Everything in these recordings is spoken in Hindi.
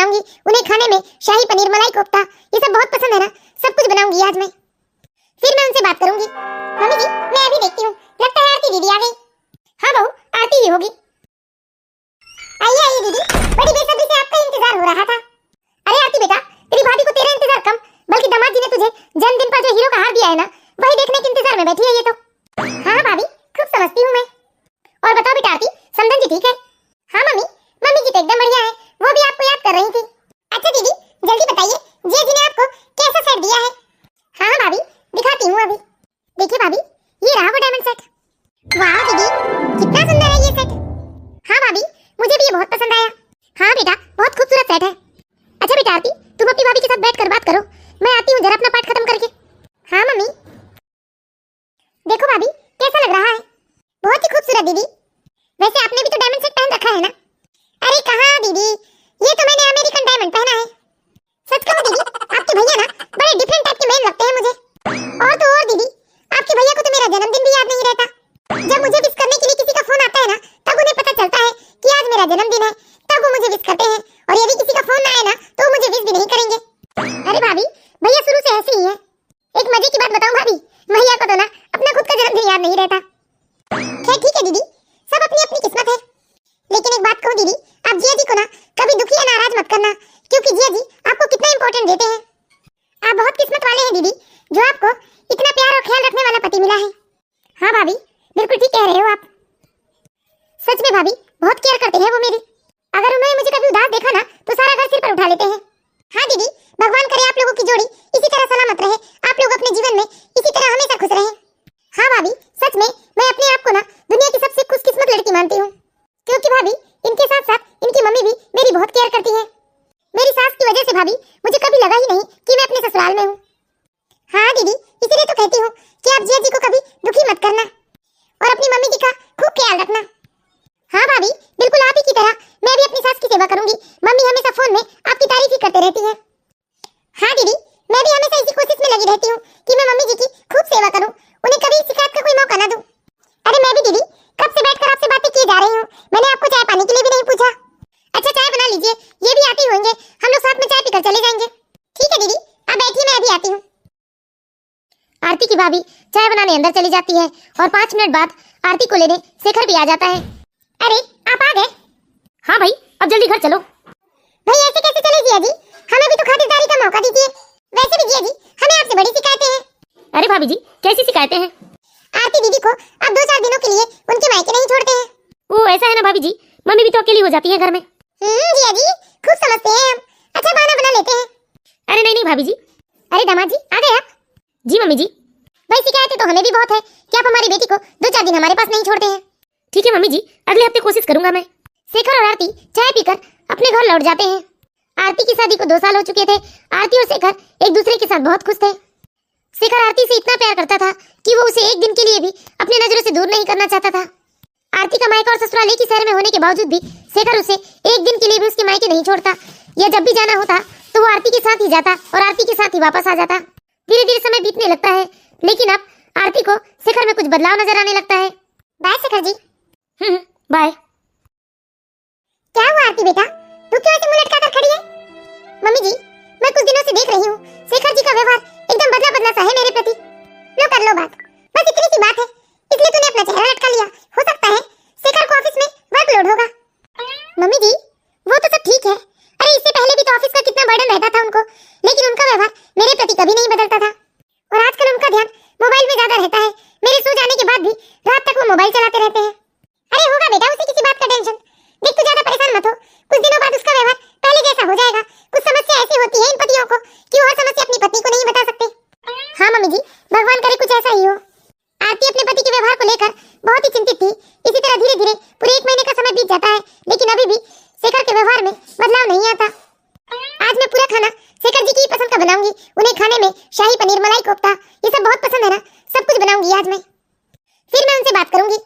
बनाऊंगी उन्हें खाने में शाही पनीर, मलाई कोफ्ता, ये सब बहुत पसंद है ना, सब कुछ बनाऊंगी आज मैं। फिर मैं उनसे बात करूंगी। मम्मी जी मैं अभी देखती हूँ, लगता है आरती दीदी आ गई। हाँ बहू आरती ही होगी। आइए आइए दीदी, बड़ी बेसब्री से आपका इंतजार हो रहा था। अरे आरती बेटा, तेरी भाभी को तेरा इंतजार कम, बल्कि दामाद जी ने तुझे जन्मदिन पर जो हीरो का हार दिया है ना, वही देखने के इंतजार में बैठी है ये तो। हाँ भाभी खूब समझती हूँ मैं। और बताओ बेटा आरती, समधन जी ठीक है? हाँ मम्मी, मम्मी जी तो एकदम बढ़िया है, वो भी आपको याद कर रही थी। अच्छा दीदी जल्दी बताइए जिया जी ने आपको कैसा सेट दिया है? हाँ भाभी दिखाती हूँ अभी। देखिए भाभी, ये रहा वो डायमंड सेट। वाह दीदी कितना सुंदर है ये सेट। हाँ भाभी मुझे भी ये बहुत पसंद आया। हाँ बेटा बहुत खूबसूरत सेट है। अच्छा बेटा आरती, तुम अपनी भाभी के साथ बैठकर बात करो, मैं आती हूँ जरा अपना पाठ खत्म करके। हाँ मम्मी। देखो भाभी कैसा लग रहा है? बहुत ही खूबसूरत दीदी। वैसे आपने भी तो डायमंड सेट पहन रखा है ना? अरे कहाँ दीदी, ये तो मैंने अमेरिकन डायमंड पहना है। सच कहूँ दीदी, आपके भैया ना बड़े डिफरेंट टाइप के मैन लगते हैं मुझे। और तो और दीदी, आपके भैया को तो मेरा जन्मदिन भी याद नहीं रहता। जब मुझे विश करने के लिए किसी का फोन आता है ना, तब उन्हें पता चलता है कि आज मेरा जन्मदिन है, तब वो मुझे विश करते हैं। और यदि किसी का फोन ना आए ना, तो वो मुझे विश भी नहीं करेंगे। अरे भाभी, भैया शुरू से ऐसे ही है। एक मजे की बात बताऊं भाभी, भैया को तो ना अपना खुद का जन्मदिन याद नहीं रहता। खैर ठीक है दीदी, सब अपनी अपनी किस्मत है। लेकिन एक बात कहूं दीदी, आप जिया जी को ना कभी दुखी या नाराज मत करना, क्योंकि जिया जी आपको कितना इंपॉर्टेंट देते हैं। आप बहुत किस्मत वाले हैं दीदी, जो आपको इतना प्यार और ख्याल रखने वाला पति मिला है। हाँ भाभी बिल्कुल ठीक कह रहे हो आप। सच में भाभी बहुत केयर करते हैं वो मेरी। अगर उन्होंने मुझे कभी उदास देखा ना, तो सारा घर सिर पर उठा लेते हैं। हाँ दीदी, भगवान करे आप लोगों की जोड़ी इसी तरह सलामत रहे, आप लोग अपने जीवन में इसी तरह हमेशा खुश रहें। हाँ भाभी सच में मैं अपने आप को ना दुनिया की सबसे खुशकिस्मत लड़की मानती हूँ, क्योंकि भाभी इनके साथ साथ इनकी मम्मी भी मेरी बहुत केयर करती है। मेरी सास की वजह से भाभी मुझे कभी लगा ही नहीं कि मैं अपने ससुराल में हूँ। हाँ दीदी, इसीलिए तो कहती हूँ कि आप जिया जी को कभी दुखी मत करना और अपनी मम्मी जी का खूब ख्याल रखना। हाँ भाभी बिल्कुल आप ही की तरह मैं भी अपनी सास की सेवा करूंगी। मम्मी हमेशा फोन में आपकी तारीफ ही करते रहती है। हाँ दीदी, मैं भी हमेशा इसी कोशिश में लगी रहती हूँ कि मैं मम्मी जी की खूब सेवा करूँ, उन्हें कभी शिकायत का कोई मौका ना दूं। अरे मैं भी दीदी कब से बैठकर आपसे बातें किए जा रही हूँ, मैंने आपको चाय पानी के लिए भी नहीं पूछा। अच्छा चाय बना लीजिए, ये भी आते होंगे, हम लोग साथ में चाय पीकर चले जाएंगे। ठीक है दीदी आप बैठिए, मैं अभी आती हूँ। आरती की भाभी चाय बनाने अंदर चली जाती है और 5 मिनट बाद आरती को लेने शेखर भी आ जाता है। अरे आप आ गए? हाँ भाई अब जल्दी घर चलो। भाई ऐसे कैसे चले जिया जी, हमें भी तो खातिरदारी का मौका दीजिए। वैसे भी जिया जी हमें आपसे बड़ी शिकायतें हैं। अरे भाभी जी कैसी शिकायतें हैं? आरती दीदी को अब 2-4 दिनों के लिए उनके मायके नहीं छोड़ते हैं। ओ ऐसा है ना भाभी जी, मम्मी भी तो अकेली हो जाती है घर में। जिया जी खूब समझते हैं हम, अच्छा बहाना बना लेते हैं। अरे नहीं नहीं भाभी जी। अरे दामाद जी आ गए आप? जी मम्मी जी। भाई शिकायतें तो हमें भी बहुत है कि आप हमारी बेटी को 2-4 दिन हमारे पास नहीं छोड़ते हैं। ठीक है मम्मी जी, अगले हफ्ते कोशिश करूंगा मैं। शेखर और आरती चाय पीकर अपने घर लौट जाते हैं। आरती की शादी को 2 साल हो चुके थे। आरती और शेखर एक दूसरे के साथ बहुत खुश थे। शेखर आरती से इतना प्यार करता था कि वो उसे एक दिन के लिए भी अपनी नजरों से दूर नहीं करना चाहता था। आरती का मायका और ससुराल एक ही शहर में होने के बावजूद भी शेखर उसे एक दिन के लिए भी उसके मायके नहीं छोड़ता, या जब भी जाना होता तो वो आरती के साथ ही जाता और आरती के साथ ही वापस आ जाता। धीरे धीरे समय बीतने लगता है, लेकिन अब आरती को शेखर में कुछ बदलाव नजर आने लगता है। बाय शेखर जी। बाय। क्या हुआ आरती बेटा, तू क्यों ऐसे मुंह लटकाकर खड़ी है? मम्मी जी मैं कुछ दिनों से देख रही हूँ शेखर जी का व्यवहार एकदम बदला बदला सा है मेरे प्रति। लो कर लो बात, बस इतनी सी बात है, इसलिए तूने अपना चेहरा लटका लिया। हो सकता है शेखर को ऑफिस में वर्कलोड होगा। मम्मी जी वो तो सब ठीक है, अरे इससे पहले भी तो ऑफिस का कितना बर्डन रहता था उनको, लेकिन उनका व्यवहार मेरे प्रति कभी नहीं बदलता था। और आजकल उनका ध्यान मोबाइल में ज्यादा रहता है, मेरे सो जाने के बाद भी रात तक वो मोबाइल चलाते रहते हैं। अरे होगा बेटा उसे किसी बात का टेंशन, देख तू ज्यादा परेशान मत हो, कुछ दिनों बाद उसका व्यवहार पहले जैसा हो जाएगा। कुछ समस्या ऐसी होती है इन पतियों को कि वो हर समस्या अपनी पत्नी को नहीं बता सकते। हाँ मम्मी जी भगवान करे कुछ ऐसा ही हो। आरती अपने पति के व्यवहार को लेकर बहुत ही चिंतित थी। इसी तरह धीरे धीरे पूरे 1 महीने का समय बीत जाता है, लेकिन अभी भी शेखर के व्यवहार में बदलाव नहीं आता। आज मैं पूरा खाना शेखर जी की पसंद का बनाऊंगी, उन्हें खाने में शाही पनीर, मलाई कोफ्ता, ये सब बहुत पसंद है ना, सब कुछ बनाऊंगी आज मैं। फिर मैं उनसे बात करूंगी।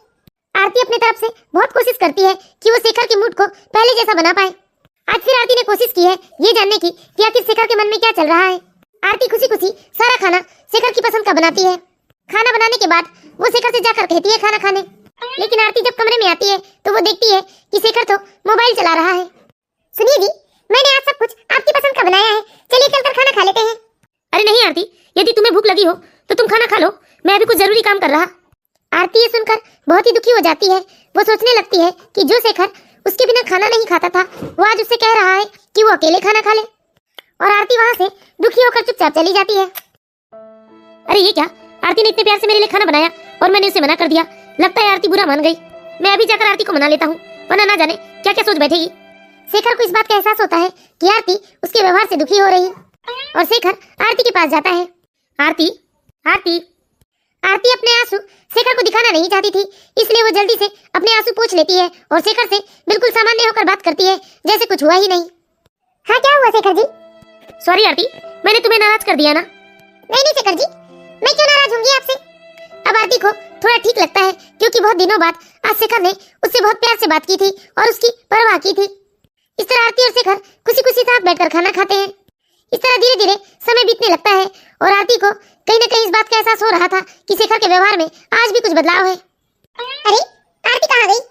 आरती अपनी तरफ से बहुत कोशिश करती है कि वो शेखर के मूड को पहले जैसा बना पाए। आज फिर आरती ने कोशिश की है ये जानने की कि आखिर शेखर के मन में क्या चल रहा है। आरती खुशी खुशी सारा खाना शेखर की पसंद का बनाती है। खाना बनाने के बाद वो शेखर से जाकर कहती है खाना खाने, लेकिन आरती जब कमरे में आती है तो वो देखती है कि शेखर तो मोबाइल चला रहा है। सुनिए जी, मैंने आज सब कुछ फ्री हो तो तुम खाना खा लो, मैं अभी कुछ जरूरी काम कर रहा। आरती ये सुनकर बहुत ही दुखी हो जाती है। वो सोचने लगती है कि जो शेखर उसके बिना खाना नहीं खाता था, वो आज उससे कह रहा है कि वो अकेले खाना खा ले। और आरती वहां से दुखी होकर चुपचाप चली जाती है। अरे ये क्या, आरती ने इतने प्यार से मेरे लिए खाना बनाया और मैंने उसे मना कर दिया। लगता है आरती बुरा मान गई। मैं अभी जाकर आरती को मना लेता हूँ, वरना ना जाने क्या क्या सोच बैठेगी। शेखर को इस बात का एहसास होता है कि आरती उसके व्यवहार से दुखी हो रही और शेखर आरती के पास जाता है। आरती आरती आरती अपने आंसू शेखर को दिखाना नहीं चाहती थी, इसलिए वो जल्दी से अपने आंसू पोंछ लेती है और शेखर से बिल्कुल सामान्य होकर बात करती है, जैसे कुछ हुआ ही नहीं। हाँ क्या हुआ शेखर जी? सॉरी आरती, मैंने तुम्हें नाराज कर दिया ना? नहीं शेखर जी, मैं क्यों नाराज होंगी आपसे? अब आरती को थोड़ा ठीक लगता है, क्योंकि बहुत दिनों बाद आज शेखर ने उससे बहुत प्यार से बात की थी और उसकी परवाह की थी। इस तरह आरती और शेखर खुशी खुशी साथ बैठकर खाना खाते हैं। इस तरह धीरे धीरे समय बीतने लगता है और आरती को कहीं न कहीं इस बात का एहसास हो रहा था कि शेखर के व्यवहार में आज भी कुछ बदलाव है। अरे आरती कहाँ गई?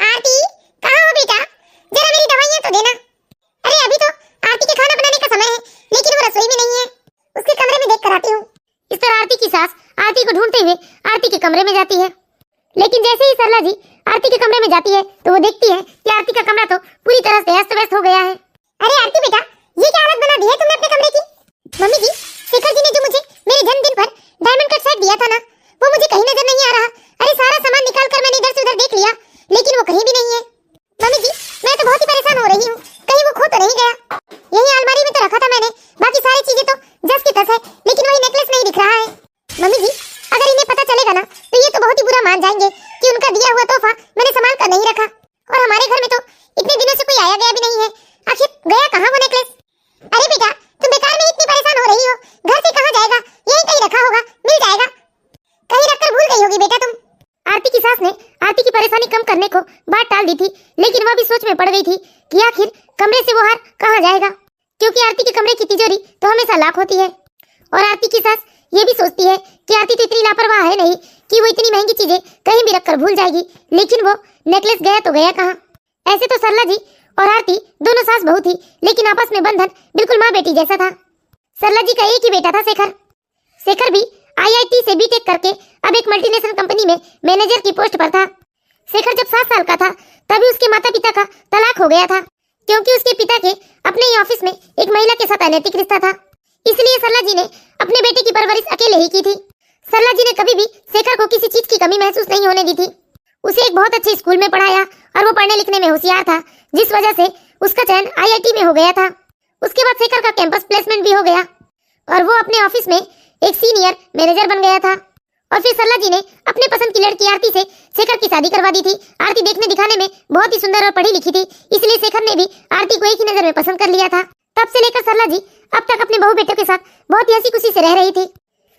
आरती कहाँ हो बेटा? जरा मेरी दवाइयाँ तो देना। अरे अभी तो आरती के खाना बनाने का समय है, लेकिन वो रसोई में नहीं है। उसके कमरे में देख कर आती हूँ। इस तरह आरती की सास आरती को ढूंढते हुए आरती के कमरे में जाती है। लेकिन जैसे ही सरला जी आरती के कमरे में जाती है तो वो देखती है कि आरती का कमरा तो पूरी तरह से अस्त व्यस्त हो गया है। अरे आरती बेटा, ये क्या हालत बना दी है तुमने अपने कमरे की? मम्मी जी, शेखर जी ने जो मुझे मेरे जन्मदिन पर डायमंड कट सेट दिया था ना, वो मुझे कहीं नजर नहीं आ रहा। अरे सारा सामान निकाल कर मैंने इधर से उधर देख लिया, लेकिन वो कहीं भी नहीं है। मम्मी जी, मैं तो बहुत ही परेशान हो रही हूँ, कहीं वो खो तो नहीं गया? यही अलमारी में तो रखा था मैंने, बाकी सारी चीजें तो जस की तस है, लेकिन वही नेकलेस नहीं दिख रहा है। मम्मी जी, अगर इन्हें पता चलेगा ना तो ये तो बहुत ही बुरा मान जाएंगे कि उनका दिया हुआ तोहफा मैंने संभाल कर नहीं रखा। और हमारे घर में तो इतने दिनों से कोई आया गया भी नहीं है, आखिर गया कहाँ वो नेकलेस? अरे बेटा, तुम बेकार में इतनी परेशान हो रही हो, घर से कहाँ जाएगा? यहीं कहीं रखा होगा, मिल जाएगा। कहीं रखकर भूल गई होगी बेटा तुम। आरती की सास ने आरती की परेशानी कम करने को बात टाल दी थी, लेकिन वह भी सोच में पड़ गई थी कि आखिर कमरे से वो हार कहाँ जाएगा, क्योंकि आरती के कमरे की तिजोरी तो हमेशा लॉक होती है। और आरती की सास ये भी सोचती है कि आरती तो इतनी लापरवाह है नहीं कि वो इतनी महंगी चीजें कहीं भी रखकर भूल जाएगी, लेकिन वो नेकलेस गया तो गया कहाँ? ऐसे तो सरला जी और आरती दोनों सास बहू थी, लेकिन आपस में बंधन बिल्कुल माँ बेटी जैसा था। सरला जी का एक ही बेटा था शेखर। शेखर भी IIT से बीटेक करके अब एक मल्टीनेशनल कंपनी में मैनेजर की पोस्ट पर था। शेखर जब 7 साल का था तभी उसके माता पिता का तलाक हो गया था, क्योंकि उसके पिता के अपने ही ऑफिस में एक महिला के साथ अनैतिक रिश्ता था। इसलिए सरला जी ने अपने बेटे की परवरिश अकेले ही की थी। सरला जी ने कभी भी शेखर को किसी चीज की कमी महसूस नहीं होने दी थी। उसे एक बहुत अच्छे स्कूल में पढ़ाया और वो पढ़ने लिखने में होशियार था, जिस वजह से उसका चयन IIT में हो गया था। उसके बाद शेखर का कैंपस प्लेसमेंट भी हो गया और वो अपने ऑफिस में एक सीनियर मैनेजर बन गया था। और फिर सरला जी ने अपने पसंद की लड़की आरती से शेखर की शादी करवा दी थी। आरती देखने दिखाने में बहुत ही सुंदर और पढ़ी लिखी थी, इसलिए शेखर ने भी आरती को एक ही नजर में पसंद कर लिया था। तब से लेकर सरला जी अब तक अपने बहू बेटों के साथ बहुत ही हंसी खुशी से रह रही थी।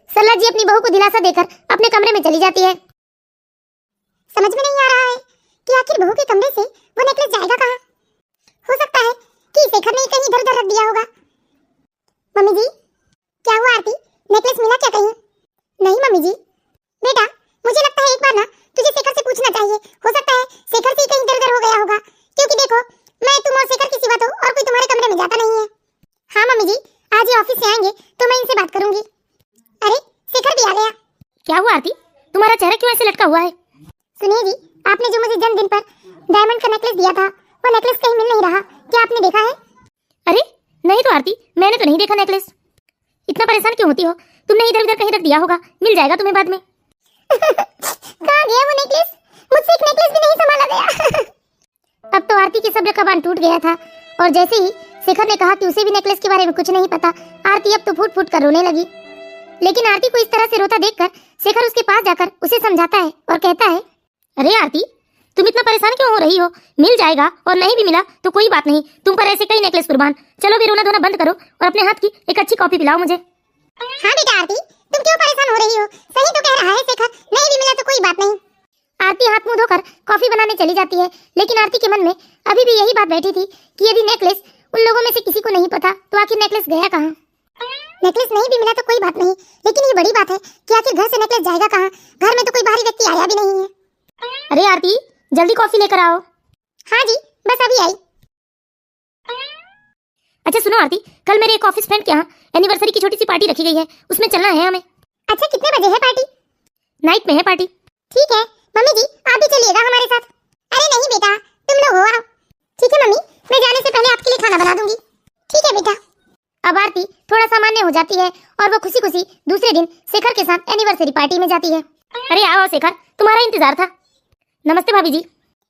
सरला जी अपनी बहू को दिलासा देकर अपने कमरे में चली जाती है। समझ में नहीं आ रहा है कि आखिर बहू के कमरे से वो नेकलेस जाएगा कहाँ? हो सकता है कि शेखर ने कहीं इधर उधर रख दिया होगा। मम्मी जी, क्या हुआ आरती? नेकलेस मिला क्या कहीं? नहीं मम्मी जी। बेटा, मुझे लगता है एक बार ना तुझे शेखर से पूछना चाहिए। हो सकता है शेखर से कहीं इधर उधर हो गया होगा, क्योंकि देखो मैं, तुम और शेखर की सिवा तो और कोई तुम्हारे कमरे में जाता नहीं है। हाँ मम्मी जी, आज ये ऑफिस से आएंगे तो मैं इनसे बात करूंगी। अरे शेखर भी आ गया। क्या हुआ आरती, तुम्हारा चेहरा क्यों ऐसे लटका हुआ है? सुनिए जी, आपने जो मुझे जन्मदिन पर डायमंड का नेकलेस दिया था, वो नेकलेस कहीं मिल नहीं रहा। क्या आपने देखा है? अरे नहीं तो आरती, मैंने तो नहीं देखा नेकलेस। इतना परेशान क्यों होती हो? तुमने इधर उधर कहीं रख दिया होगा, मिल जाएगा तुम्हें बाद में। कहाँ गया वो नेकलेस? मुझसे एक नेकलेस भी नहीं संभाला गया। अब तो आरती के सब्र का बांध टूट गया था और जैसे ही शेखर ने कहा कि उसे भी नेकलेस के बारे में कुछ नहीं पता, आरती अब तो फूट फूट कर रोने लगी। लेकिन आरती को इस तरह से रोता देखकर शेखर उसके पास जाकर उसे समझाता है और कहता है, अरे आरती, तुम इतना परेशान क्यों हो रही हो? मिल जाएगा, और नहीं भी मिला तो कोई बात नहीं, तुम पर ऐसे कई नेकलेस कुर्बान। चलो भी रोना धोना बंद करो और अपने हाथ की एक अच्छी कॉफी पिलाओ मुझे। हाँ बेटा आरती, तुम क्यों परेशान हो रही हो? सही तो कह रहा है शेखर, नहीं भी मिला तो कोई बात नहीं। आरती हाथ मुंह धोकर कॉफी बनाने चली जाती है, लेकिन आरती के मन में अभी भी यही बात बैठी थी कि यदि नेकलेस उन लोगों में से किसी को नहीं पता तो आखिर नेकलेस गया कहाँ? नेकलेस नहीं भी मिला तो कोई बात नहीं, लेकिन ये बड़ी बात है कि आखिर घर से नेकलेस जाएगा कहाँ? घर में तो कोई बाहरी व्यक्ति आया भी नहीं है। अरे आरती, जल्दी कॉफी लेकर आओ। हाँ जी, बस अभी आई। अच्छा सुनो आरती, कल मेरे एक ऑफिस फ्रेंड के यहाँ एनिवर्सरी की छोटी सी पार्टी रखी गई है, उसमें चलना है हमें। अच्छा, कितने बजे है पार्टी? नाइट में है पार्टी। ठीक है मम्मी जी, आप भी चलिएगा हमारे साथ। अरे नहीं बेटा, तुम लोग हो आओ। ठीक है मम्मी, मैं जाने से पहले आपके लिए खाना बना दूंगी। ठीक है बेटा। अब आरती थोड़ा सामान्य हो जाती है और वो खुशी खुशी दूसरे दिन शेखर के साथ एनिवर्सरी पार्टी में जाती है। अरे आओ शेखर, तुम्हारा इंतजार था। नमस्ते भाभी जी।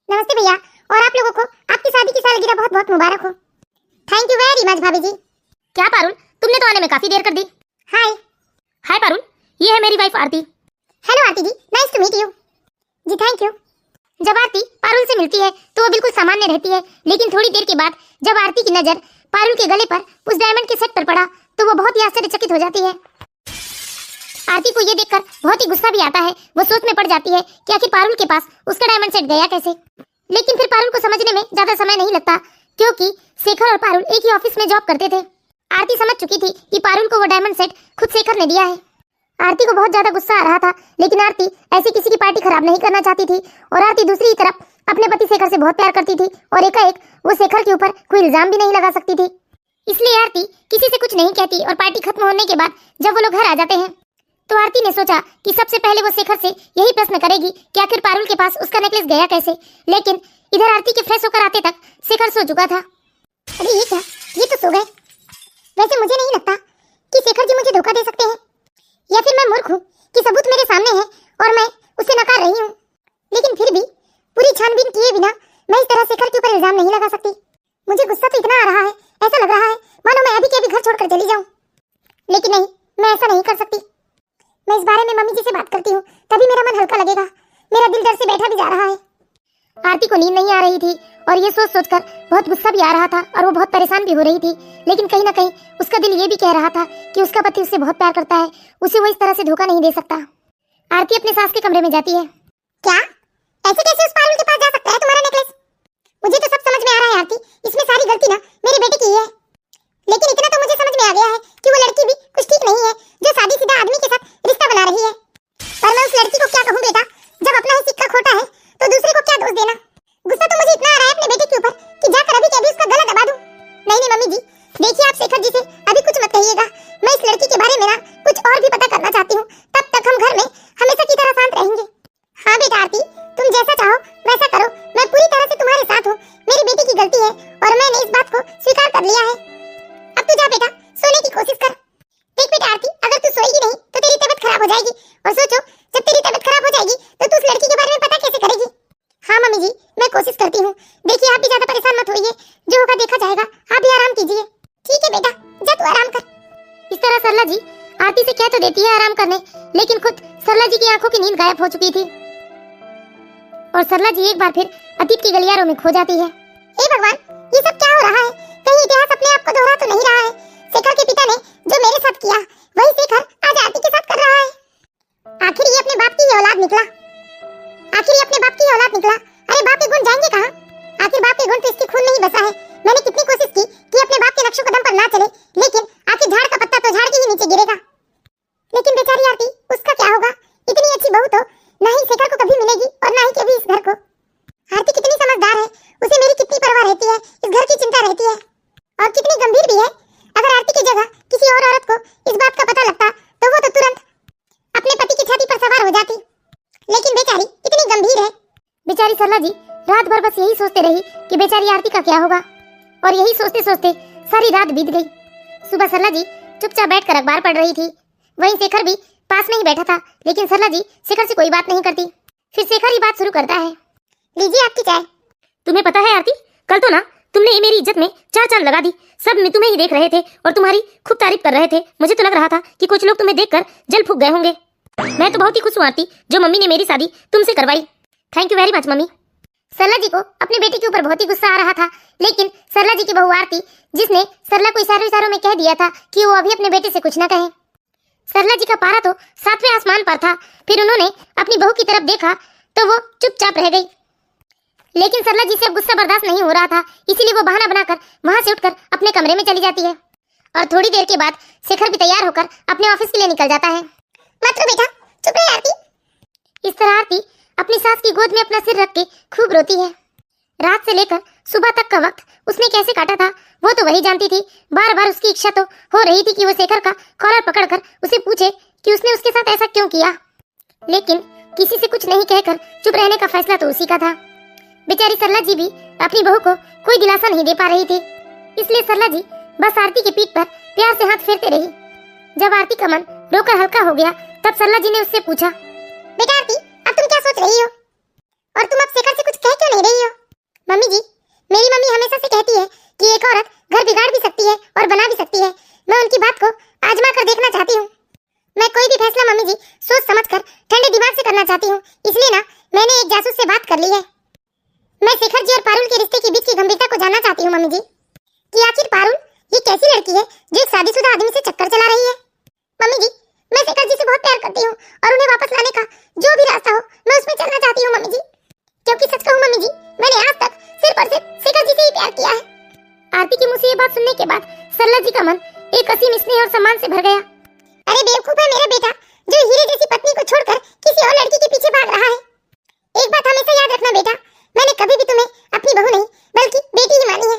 नमस्ते भैया, और आप लोगों को आपकी शादी की सालगिरह बहुत बहुत मुबारक हो। थैंक यू वेरी मच भाभी जी। क्या पारुल, तुमने तो आने में काफी देर कर दी। हाय। हाय पारुल, ये है मेरी wife Aarti. Hello Aarti ji, nice to meet you. Ji thank you. जब आरती पारुल से मिलती है तो वो बिल्कुल सामान्य रहती है, लेकिन थोड़ी देर के बाद जब आरती की नजर पारुल के गले पर उस डायमंड के सेट पर पड़ा तो वो बहुत ही आश्चर्यचकित हो जाती है। आरती को ये देखकर बहुत ही गुस्सा भी आता है। वो सोच में पड़ जाती है कि आखिर पारुल के पास उसका डायमंड सेट गया कैसे। लेकिन फिर पारुल को समझने में ज्यादा समय नहीं लगता, क्योंकि शेखर और पारुल एक ही ऑफिस में जॉब करते थे। आरती समझ चुकी थी कि पारुल को वो डायमंड सेट खुद शेखर ने दिया है। आरती को बहुत ज्यादा गुस्सा आ रहा था, लेकिन आरती ऐसी किसी की पार्टी खराब नहीं करना चाहती थी। और आरती दूसरी तरफ अपने पति शेखर से बहुत प्यार करती थी और एकाएक वो शेखर के ऊपर कोई इल्जाम भी नहीं लगा सकती थी। इसलिए आरती किसी से कुछ नहीं कहती और पार्टी खत्म होने के बाद जब वो लोग घर आ जाते हैं तो आरती ने सोचा कि सबसे पहले वो शेखर से यही प्रश्न करेगी कि आखिर पारुल के पास उसका नेकलेस गया कैसे। लेकिन इधर आरती के फ्रेश होकर आते तक शेखर सो चुका था। अरे ये क्या, ये तो सो गए। वैसे मुझे नहीं लगता कि शेखर जी मुझे धोखा दे सकते हैं, या फिर मैं मूर्ख हूँ कि सबूत मेरे सामने है और मैं उसे नकार रही हूँ। लेकिन फिर भी पूरी छानबीन किए बिना मैं इस तरह शेखर के ऊपर इल्जाम नहीं लगा सकती। मुझे गुस्सा तो इतना आ रहा है, ऐसा लग रहा है मानो मैं अभी के अभी घर छोड़कर चली जाऊं। लेकिन नहीं, मैं ऐसा नहीं कर सकती। मैं इस बारे में मम्मी जी से बात करती हूँ, तभी मेरा मन हल्का लगेगा। मेरा दिल डर से बैठा भी जा रहा है। आरती को नींद नहीं आ रही थी और ये सोच सोचकर बहुत गुस्सा भी आ रहा था और वो बहुत परेशान भी हो रही थी। लेकिन कहीं ना कहीं उसका दिल ये भी कह रहा था कि उसका पति उससे बहुत प्यार करता है, उसे वो इस तरह से धोखा नहीं दे सकता। आरती अपने सास के कमरे में जाती है। क्या ऐसे कैसे उस पारुल के पास जा सकता है तुम्हारा नेकलेस? मुझे तो सब समझ में आ रहा है आरती, इसमें सारी गलती ना मेरे बेटे की है। लेकिन इतना तो मुझे समझ में आ गया है कि वो लड़की भी कुछ ठीक नहीं है जो शादी शुदा आदमी के साथ रिश्ता बना रही है। पर मैं उस लड़की को क्या कहूँ बेटा, जब अपना ही सिक्का खोटा है तो दूसरे को क्या दोष देना। गुस्सा तो मुझे इतना आ रहा है अपने बेटे के ऊपर कि जाकर अभी के अभी उसका गला दबा दूं। नहीं मम्मी जी, देखिए आप शेखर जी से अभी कुछ मत कहिएगा। मैं इस लड़की के बारे में ना कुछ और भी पता करना चाहती हूँ, तब तक हम घर में हमेशा की तरह शांत रहेंगे। हाँ बेटा आरती, तुम जैसा चाहो वैसा करो, मैं पूरी तरह से तुम्हारे साथ हूँ। मेरी बेटी की गलती है और मैंने इस बात को स्वीकार कर लिया है। अब तू जा बेटा, सोने की कोशिश कर। देख बेटा आरती, अगर तू सोएगी नहीं तो तेरी तबीयत खराब हो जाएगी। और सोचो, जब तेरी तबीयत खराब हो जाएगी तो तू उस लड़की के बारे में पता कैसे करेगी। हाँ मम्मी जी, मैं कोशिश करती हूँ। देखिए आप भी ज्यादा परेशान मत होइए, जो होगा देखा जाएगा। आप भी आराम कीजिए। ठीक है बेटा, जा तू आराम कर। इस तरह सरला जी आरती से कह तो देती है आराम करने, लेकिन खुद सरला जी की आंखों की नींद गायब हो चुकी थी और सरला जी एक बार फिर अतीत की गलियारों में खो जाती है। हे भगवान, ये सब क्या हो रहा है? कहीं इतिहास अपने आप को दोहरा तो नहीं रहा है? शेखर के पिता ने जो मेरे साथ किया वही शेखर आज आरती के साथ कर रहा है। आखिर ये अपने बाप की ही औलाद निकला। आखिर ये अपने बाप की ही औलाद निकला। अरे बाप के गुण जाएंगे कहाँ? आखिर बाप के गुण तो इसके खून नहीं बसा है। मैंने कितनी कोशिश की कि अपने बाप के नक्शे कदम पर ना चले, लेकिन आखिर झाड़ का पत्ता तो झाड़ के ही नीचे गिरेगा। लेकिन बेचारी आरती, उसका क्या होगा? इतनी अच्छी बहू तो ना ही शेखर को कभी मिलेगी और ना ही कभी इस घर को। आरती कितनी समझदार है, उसे मेरी कितनी परवाह रहती है, इस घर की चिंता रहती है और कितनी गंभीर भी है। अगर आरती की जगह किसी और औरत को इस बात का पता लगता तो वो तो तुरंत अपने पति की छाती पर सवार हो जाती। लेकिन बेचारी इतनी गंभीर है। बेचारी सरला जी रात भर बस यही सोचते रही कि बेचारी आरती का क्या होगा, और यही सोचते सोचते सारी रात बीत गई। सुबह सरला जी चुपचाप बैठकर अखबार पढ़ रही थी। वहीं शेखर भी पास में ही बैठा था, लेकिन सरला जी शेखर से कोई बात नहीं करती। फिर शेखर ही बात शुरू करता है। लीजिए आपकी चाय। तुम्हें पता है आरती, कल तो ना तुमने ये मेरी इज्जत में चार चांद लगा दी। सब ने तुम्हें ही देख रहे थे और तुम्हारी खूब तारीफ कर रहे थे। मुझे तो लग रहा था कि कुछ लोग तुम्हें देखकर जल फूंक गए होंगे। मैं तो बहुत ही खुश हूँ आरती, जो मम्मी ने मेरी शादी तुमसे करवाई। Thank you very much mummy. Sarla ji को अपने बेटे के ऊपर बहुत ही गुस्सा आ रहा था, लेकिन सरला जी की बहू आरती, जिसने सरला को इशारों में कह दिया था कि वो अभी अपने बेटे से कुछ न कहे। सरला जी का पारा तो 7वें आसमान पर था। फिर उन्होंने अपनी बहू की तरफ देखा तो वो चुपचाप रह गई। लेकिन सरला जी से अब गुस्सा बर्दाश्त नहीं हो रहा था, इसीलिए वो बहाना बनाकर वहां से उठकर अपने कमरे में चली जाती है। और थोड़ी देर के बाद शेखर भी तैयार होकर अपने ऑफिस के लिए निकल जाता है। मत रो बेटा, चुप रह आरती। इस तरह आरती अपनी सास की गोद में अपना सिर रख के खूब रोती है। रात से लेकर सुबह तक का वक्त उसने कैसे काटा था वो तो वही जानती थी। बार बार उसकी इच्छा तो हो रही थी कि वो शेखर का कॉलर पकड़कर उसे पूछे कि उसने उसके साथ ऐसा क्यों किया, लेकिन किसी से कुछ नहीं कहकर चुप रहने का फैसला तो उसी का था। बेचारी सरला जी भी अपनी बहू को कोई दिलासा नहीं दे पा रही थी, इसलिए सरला जी बस आरती के पीठ पर प्यार से हाथ फेरते रही। जब आरती का मन रोकर हल्का हो गया तब सरला जी ने उससे पूछा, बेटा आरती, अब तुम क्या सोच रही हो और तुम अब शेखर से कुछ कह क्यों नहीं रही हो? मम्मी जी, मेरी मम्मी हमेशा से कहती है कि एक औरत घर बिगाड़ भी सकती है और बना भी सकती है। मैं उनकी बात को आजमा कर देखना चाहती हूँ। मैं कोई भी फैसला मम्मी जी सोच समझ कर ठंडे दिमाग से करना चाहती हूँ, इसलिए ना मैंने एक जासूस से बात कर ली है। मैं शेखर जी और पारुल के रिश्ते के बीच की गंभीरता को जानना चाहती हूँ मम्मी जी, कि आखिर पारुल ये कैसी लड़की है जो एक शादीशुदा आदमी से चक्कर चला रही है। मम्मी जी, मैं शेखर जी से बहुत प्यार करती हूँ और उन्हें वापस लाने का जो भी रास्ता हो मैं उसमें चलना चाहती हूँ मम्मी जी, क्योंकि सच कहूँ मम्मी जी, मैंने आज तक सिर्फ और सिर्फ शेखर जी से ही प्यार किया है। आरती के मुंह से ये बात सुनने के बाद सरला जी का मन एक असीम स्नेह और सम्मान से भर गया। अरे बेवकूफ है मेरा बेटा, जो हीरे जैसी पत्नी को छोड़कर किसी और लड़की के पीछे भाग रहा है। एक बात हमेशा याद रखना बेटा, मैंने कभी भी तुम्हें अपनी बहू नहीं बल्कि बेटी ही मानी है,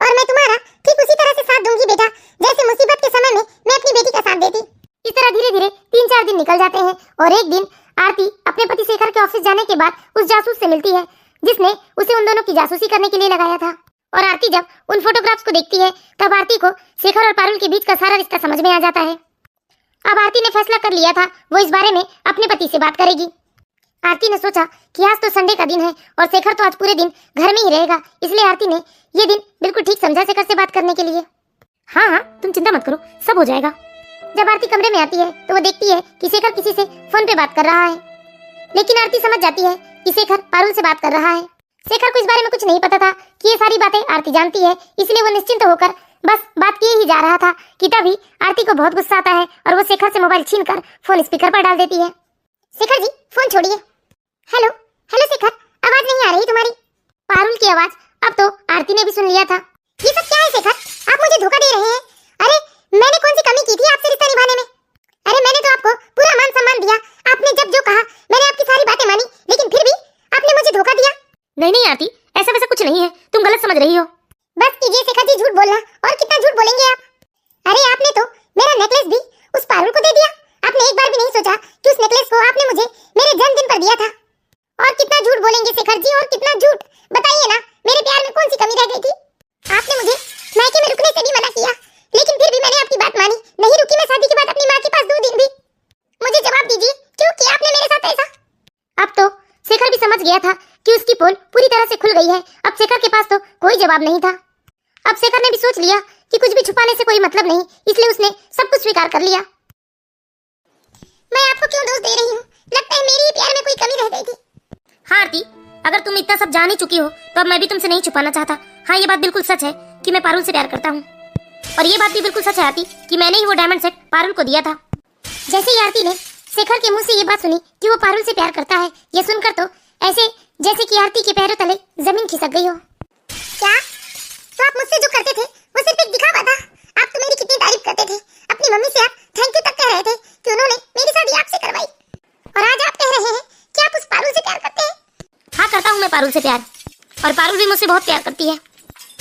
और मैं तुम्हारा ठीक उसी तरह से साथ दूंगी बेटा, जैसे मुसीबत के समय में मैं अपनी बेटी का साथ देती। इस तरह धीरे धीरे 3-4 दिन निकल जाते हैं और एक दिन आरती अपने पति शेखर के ऑफिस जाने के बाद उस जासूस से मिलती है जिसने उसे उन दोनों की जासूसी करने के लिए लगाया था। और आरती जब उन फोटोग्राफ्स को देखती है तब आरती को शेखर और पारुल के बीच का सारा रिश्ता समझ में आ जाता है। अब आरती ने फैसला कर लिया था वो इस बारे में अपने पति से बात करेगी। आरती ने सोचा कि आज तो संडे का दिन है और शेखर तो आज पूरे दिन घर में ही रहेगा, इसलिए आरती ने ये दिन बिल्कुल ठीक समझा शेखर से बात करने के लिए। हाँ हाँ, तुम चिंता मत करो, सब हो जाएगा। जब आरती कमरे में आती है तो वो देखती है कि शेखर किसी से फोन पे बात कर रहा है, लेकिन आरती समझ जाती है कि शेखर पारुल से बात कर रहा है। शेखर को इस बारे में कुछ नहीं पता था कि ये सारी बातें आरती जानती है, इसलिए वो निश्चिंत होकर बस बात किए ही जा रहा था कि तभी आरती को बहुत गुस्सा आता है और वो शेखर से मोबाइल छीनकर फोन स्पीकर पर डाल देती है। शेखर जी, फोन छोड़िए। हेलो हेलो शेखर, आवाज नहीं आ रही तुम्हारी। पारुल की आवाज अब तो आरती ने भी सुन लिया था। ये सब क्या है शेखर, आप मुझे धोखा दे रहे हैं। अरे मैंने कौन सी कमी की थी आपसे रिश्ता निभाने में? अरे मैंने तो आपको पूरा मान सम्मान दिया, आपने जब जो कहा मैंने आपकी सारी बातें मानी, लेकिन फिर भी आपने मुझे धोखा दिया। नहीं नहीं आरती, ऐसा वैसा कुछ नहीं है, तुम गलत समझ रही हो। बस कीजिए शेखर जी, झूठ बोलना, और कितना झूठ बोलेंगे आप? अरे आपने तो मेरा नेकलेस भी उस पारुल को दे दिया। आपने एक बार भी नहीं सोचा कि उस नेकलेस को आपने मुझे मेरे जन्मदिन पर दिया था। और कितना झूठ बोलेंगे शेखर जी, और कितना झूठ? बताइए ना, मेरे प्यार में कौन सी कमी रह गई थी? आपने मुझे मायके में रुकने से भी मना किया, लेकिन फिर भी मैंने आपकी बात मानी, नहीं रुकी मैं शादी के बाद अपनी माँ के पास 2 दिन भी। मुझे जवाब दीजिए, क्यों किया आपने मेरे साथ ऐसा? अब तो शेखर भी समझ गया था कि उसकी पोल पूरी तरह से खुल गई है। अब शेखर के पास तो कोई जवाब नहीं था। अब शेखर ने भी सोच लिया कि कुछ भी छुपाने से कोई मतलब नहीं, इसलिए उसने सब कुछ स्वीकार कर लिया। मैं आपको क्यों दोष दे रही हूँ? लगता है मेरे ही प्यार में कोई कमी रह गई थी। हाँ आरती, अगर तुम इतना सब जान ही चुकी हो तो अब मैं भी तुमसे नहीं छुपाना चाहता। हाँ, ये बात बिल्कुल सच है कि मैं पारुल से प्यार करता हूँ, और ये बात भी बिल्कुल सच है आरती कि मैंने ही वो डायमंड सेट पारुल को दिया था। जैसे ही आरती ने शेखर के मुंह से ये बात सुनी कि वो पारुल से प्यार करता है, ये सुनकर तो ऐसे जैसे कि आरती के पैरों तले जमीन खिसक गई हो। क्या? तो आप मुझसे जो करते थे वो सिर्फ एक दिखावा था? आप तो मेरी कितनी तारीफ करते थे, अपनी मम्मी से आप थैंक यू तक कह रहे थे कि उन्होंने मेरी शादी आपसे करवाई, और आज आप कह रहे हैं कि आप उस पारुल से प्यार करते हैं। हाँ, करता हूँ मैं पारुल से प्यार, और पारुल भी मुझसे बहुत प्यार करती है।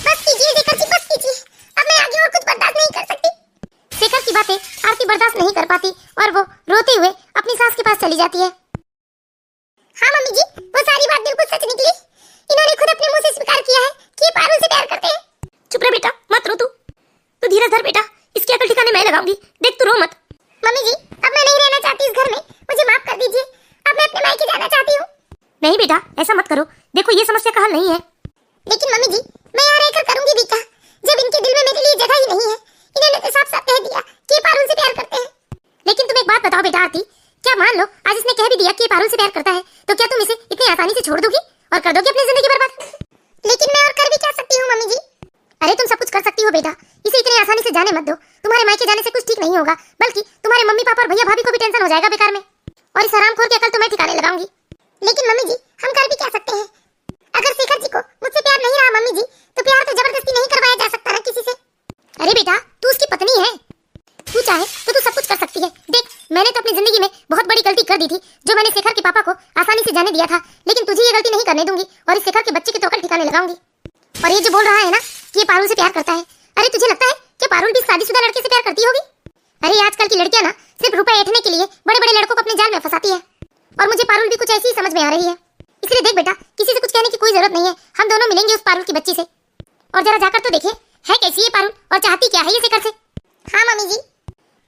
बस कीजिए शेखर जी, बस कीजिए, अब मैं आगे और कुछ बर्दाश्त नहीं कर सकती। शेखर की बातें आरती बर्दाश्त नहीं कर पाती और वो रोते हुए अपनी सास के पास चली जाती है। हाँ मम्मी जी, वो सारी बात बिल्कुल सच निकली। इन्होंने खुद अपने मुंह से स्वीकार किया है कि ये पारुल से प्यार करते हैं। चुप रह बेटा, मत रो। तू धीरज धर बेटा, इसकी अकल ठिकाने मैं लगाऊंगी, देख तू रो मत। मम्मी जी, अब मैं नहीं रहना चाहती इस घर में, मुझे माफ कर दीजिए, अब मैं अपने मायके जाना चाहती हूँ। नहीं बेटा, ऐसा मत करो, देखो ये समस्या का हल नहीं है। लेकिन मम्मी जी, मैं यहाँ रहकर करूंगी भी क्या, जब इनके दिल में मेरे लिए जगह ही नहीं है? इन्होंने तो साफ साफ कह दिया कि पारुल से प्यार करते हैं। लेकिन तुम एक बात बताओ बेटा आरती, क्या मान लो आज इसने कह भी दिया कि पारुल से प्यार करता है, तो क्या तुम इसे इतनी आसानी से छोड़ दोगी और कर दोगी अपनी जिंदगी बर्बाद? लेकिन मैं और कर भी क्या सकती हूँ मम्मी जी? अरे तुम सब कुछ कर सकती हो बेटा, इसे इतनी आसानी से जाने मत दो। तुम्हारे मायके जाने से कुछ ठीक नहीं होगा, बल्कि तुम्हारे मम्मी पापा और भैया भाभी को भी टेंशन हो जाएगा बेकार में, और इस हरामखोर की अकल तो मैं ठिकाने लगाऊंगी। लेकिन मम्मी जी, हम कर भी क्या सकते हैं? अगर शेखर जी को मुझसे प्यार नहीं रहा मम्मी जी, तो प्यार तो जबरदस्ती नहीं करवाया जा सकता ना किसी से। अरे बेटा, तू उसकी पत्नी है, तू चाहे तो तू सब कुछ कर सकती है। देख, मैंने तो अपनी जिंदगी में बहुत बड़ी गलती कर दी थी, जो मैंने शेखर के पापा को आसानी से जाने दिया था, लेकिन तुझे ये गलती नहीं करने दूंगी और इस शेखर के बच्चे की तो अकल ठिकाने लगाऊंगी। और ये जो बोल रहा है ना कि ये पारुल से प्यार करता है, अरे तुझे लगता है कि पारुल भी शादीशुदा लड़के से प्यार करती होगी? अरे आजकल की लड़कियां ना सिर्फ रुपए ऐंठने के लिए बड़े बड़े लड़कों को अपने जाल में फंसाती है, और मुझे पारुल भी कुछ ऐसी ही समझ में आ रही है। इसलिए देख बेटा, किसी से कुछ कहने की कोई जरूरत नहीं है, हम दोनों मिलेंगे उस पारुल की बच्ची से, और जरा जाकर तो देखे है कैसी है पारुल और चाहती क्या है ये शिखर से। हाँ मम्मी जी।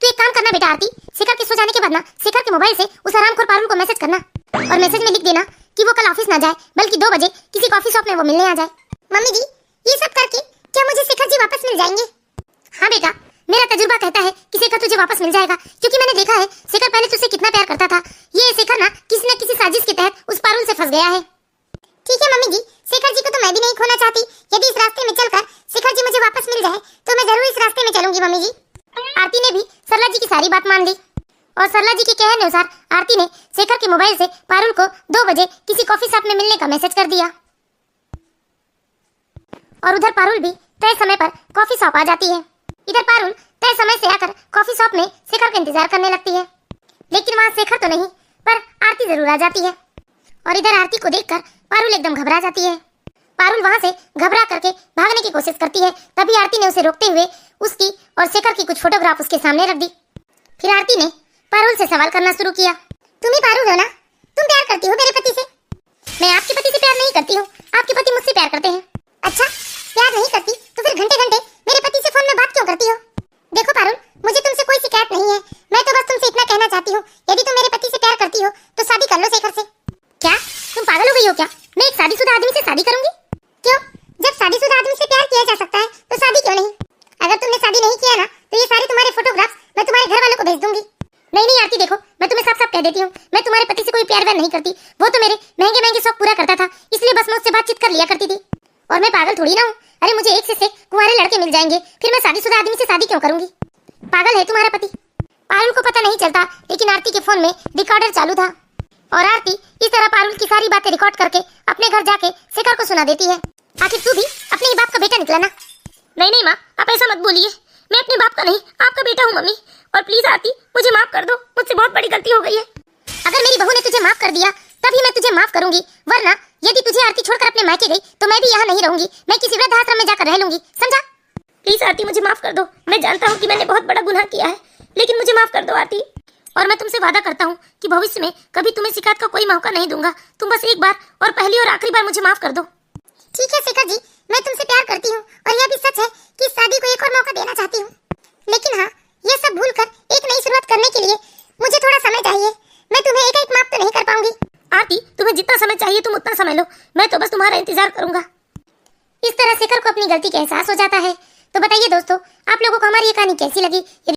तू एक काम करना बेटा आरती, शिखर के सो जाने के बाद ना शिखर के मोबाइल से उस हरामखोर पारुल को मैसेज करना, और मैसेज में लिख देना कि वो कल ऑफिस ना जाए बल्कि 2 बजे किसी कॉफी शॉप में वो मिलने आ जाए। मम्मी जी, ये सब करके क्या मुझे शिखर जी वापस मिल जाएंगे? हाँ बेटा, मेरा तजुर्बा कहता है कि शिखर तुझे वापस मिल जाएगा, क्योंकि मैंने देखा है शिखर पहले तुझसे कितना प्यार करता था। ये शिखर ना किसी न किसी साजिश के तहत उस पारुल से फंस गया है। ठीक है मम्मी जी, शिखर जी को तो मैं भी नहीं खोना चाहती। यदि इस रास्ते में चलकर शिखर जी मुझे वापस मिल जाए तो मैं जरूर इस रास्ते में चलूंगी मम्मी जी। आरती ने भी सरला जी की सारी बात मान ली, और सरला जी के कहने अनुसार आरती ने शेखर के मोबाइल से पारुल को 2 बजे किसी कॉफी शॉप में मिलने का मैसेज कर दिया, और उधर पारुल भी तय समय पर कॉफी शॉप आ जाती है। इधर पारुल तय समय से आकर कॉफी शॉप में शेखर का इंतजार करने लगती है, लेकिन वहाँ शेखर तो नहीं पर आरती जरूर आ जाती है, और इधर आरती को देखकर पारुल एकदम घबरा जाती है। पारुल वहाँ से घबरा करके भागने की कोशिश करती है, तभी आरती ने उसे रोकते हुए उसकी और शेखर की कुछ फोटोग्राफ उसके सामने रख दी। फिर आरती ने पारुल से सवाल करना शुरू किया। तुम ही पारुल हो ना? तुम प्यार करती हो मेरे पति से? मैं आपके पति से प्यार नहीं करती हूँ, आपके पति मुझसे प्यार करते हैं। अच्छा, प्यार नहीं करती तो फिर घंटे घंटे मेरे पति से फोन में बात क्यों करती हो? देखो पारुल, मुझे तुमसे कोई शिकायत नहीं है, मैं तो बस तुमसे इतना कहना चाहती हूँ, यदि तुम मेरे पति से प्यार करती हो तो शादी कर लो शेखर से। क्या तुम पागल हो गई हो क्या? मैं एक शादीशुदा आदमी से शादी करूंगी? क्यों? जब शादीशुदा आदमी से प्यार किया जा सकता है तो शादी क्यों नहीं? अगर तुमने शादी नहीं किया ना तो ये सारे तुम्हारे फोटोग्राफ्स मैं तुम्हारे घर वालों को भेज दूंगी। नहीं नहीं आरती, देखो मैं तुम्हें साफ साफ कह देती हूँ, मैं तुम्हारे पति से कोई प्यार व्यार नहीं करती। वो तो मेरे महंगे महंगे शौक पूरा करता था, इसलिए बस मैं उससे बातचीत कर लिया करती थी, और मैं पागल थोड़ी ना हूँ। अरे मुझे एक से कुंवारे लड़के मिल जाएंगे, फिर मैं शादीशुदा आदमी से शादी क्यों करूंगी? पागल है तुम्हारा पति। पारुल को पता नहीं चलता, लेकिन आरती के फोन में रिकॉर्डर चालू था, और आरती इस तरह पारुल की सारी बातें रिकॉर्ड करके अपने घर जाके शेखर को सुना देती है। आखिर तू भी अपने ही बाप का बेटा निकला ना? नहीं नहीं माँ, आप ऐसा मत बोलिए, मैं अपने बाप का नहीं आपका बेटा हूँ मम्मी, और प्लीज आरती मुझे माफ कर दो, मुझसे बहुत बड़ी गलती हो गई है। अगर मेरी बहू ने तुझे माफ कर दिया तभी मैं तुझे माफ करूंगी, वरना यदि तुझे आरती छोड़कर अपने मायके गई तो मैं भी यहाँ नहीं रहूंगी, मैं किसी वृद्धाश्रम में जाकर रह लूंगी, समझा? प्लीज आरती मुझे माफ कर दो, मैं जानता हूँ कि मैंने बहुत बड़ा गुनाह किया है, लेकिन मुझे माफ कर दो आरती, और मैं तुमसे वादा करता हूँ कि भविष्य में कभी तुम्हें शिकायत का कोई मौका नहीं दूंगा। तुम बस एक बार और पहली और आखिरी बार मुझे माफ कर दो। ठीक है शेखर जी, मैं तुमसे प्यार करती हूँ, और यह भी सच है कि इस शादी को एक और मौका देना चाहती हूँ, लेकिन हाँ, ये सब भूलकर एक नई शुरुआत करने के लिए मुझे थोड़ा समय चाहिए। मैं तुम्हें एक माफ तो नहीं कर पाऊंगी। आरती, तुम्हें जितना समय चाहिए तुम उतना समय लो, मैं तो बस तुम्हारा इंतजार करूंगा। इस तरह शेखर को अपनी गलती का एहसास हो जाता है। तो बताइए दोस्तों, आप लोगों को हमारी ये कहानी कैसी लगी?